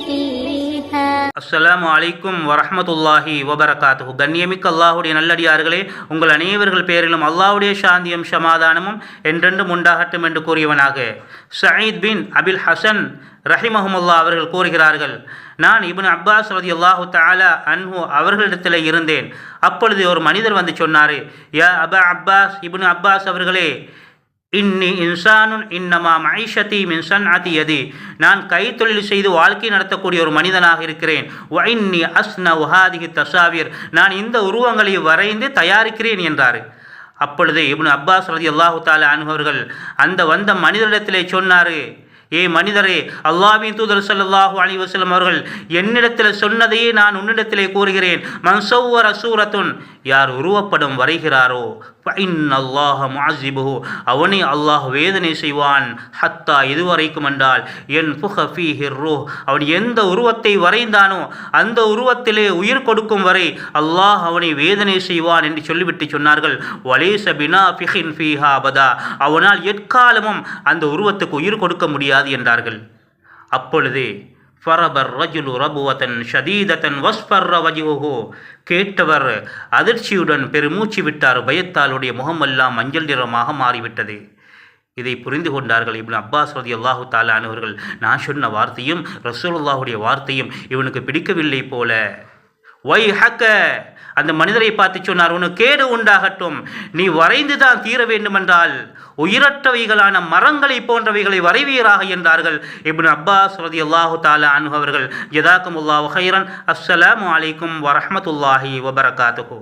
فيها. அஸ்ஸலாமு அலைக்கும் வரஹ்மத்துல்லாஹி வபரகாத்துஹு. கண்ணியமிக்க அல்லாஹுடைய நல்லடியார்களே, உங்கள் அனைவர்கள் பேரிலும் அல்லாஹுடைய சாந்தியும் சமாதானமும் என்றென்றும் உண்டாகட்டும் என்று கூறியவனாக சயீத் பின் அபில் ஹசன் ரஹிமஹுமுல்லா அவர்கள் கூறுகிறார்கள், நான் இப்னு அப்பாஸ் ரலியல்லாஹு தஆலா அன்ஹு அவர்களிடத்தில் இருந்தேன். அப்பொழுது ஒரு மனிதர் வந்து சொன்னார், யா அபா அப்பாஸ், இப்னு அப்பாஸ் அவர்களே, இன்னி இன்சானுன் இன்னமா மைஷதி மின் சன்அதி யதி, நான் கைத்தொழில் செய்து வாழ்க்கை நடத்தக்கூடிய ஒரு மனிதனாக இருக்கிறேன். வ இன்னி அஸ்னஉ ஹாதிஹி தஸாவீர், நான் இந்த உருவங்களை வரைந்து தயாரிக்கிறேன் என்றார். அப்பொழுது இப்னு அப்பாஸ் ரலியல்லாஹு தஆலா அன்ஹு அவர்கள் அந்த வந்த மனிதரிடத்திலே சொன்னார், ஏ மனிதரே, அல்லாஹ்வின் தூதர் ஸல்லல்லாஹு அலைஹி வஸல்லம் அவர்கள் என்னிடத்தில் சொன்னதையே நான் உன்னிடத்திலே கூறுகிறேன். மன் ஸவ்வர சூரத்துன், யார் உருவப்படம் வரைகிறாரோ, ஃபஇன்னல்லாஹ முஅஸிபுஹு, அவனை அல்லாஹ் வேதனை செய்வான். ஹத்தா, இதுவரைக்கும் என்றால், யன்ஃபுஹ ஃபீஹி ரூஹ், அவன் எந்த உருவத்தை வரைந்தானோ அந்த உருவத்திலே உயிர் கொடுக்கும் வரை அல்லாஹ் அவனை வேதனை செய்வான் என்று சொல்லிவிட்டு சொன்னார்கள், வலேஸ பினாஃபிஹின் ஃபீஹா அபதா, அவனால் எக்காலமும் அந்த உருவத்துக்கு உயிர் கொடுக்க முடியாது என்றார்கள். அப்பொழுது ஃபரபர் ரஜுலு ரபுவதன் ஷதீததன் வஸ்ஃபர்ர வஜ்ஹுஹு, கேட்டவர் அதிர்ச்சியுடன் பெருமூச்சு விட்டார். பயத்தாலுடைய முகமெல்லாம் மஞ்சள் நிறமாக மாறிவிட்டது. இதை புரிந்து கொண்டார்கள் இப்னு அப்பாஸ் ரலியல்லாஹு தஆலா அன்ஹு அவர்கள், நான் சொன்ன வார்த்தையும் ரசூலுல்லாஹுடைய வார்த்தையும் இவனுக்கு பிடிக்கவில்லை போல. வைஹக்க, அந்த மனிதரை பார்த்து சொன்னார், உனக்கு கேடு உண்டாகட்டும், நீ வரைந்து தான் தீர வேண்டுமென்றால் உயிரற்றவைகளான மரங்களை போன்றவைகளை வரைவீராக என்றார்கள் இப்னு அப்பாஸ் ரலியல்லாஹு தஆலா அன்ஹு அவர்கள். ஜஸாக்குமுல்லாஹு கைரன். அஸ்ஸலாமு அலைக்கும் வரஹ்மத்துல்லாஹி வபரகாத்துஹு.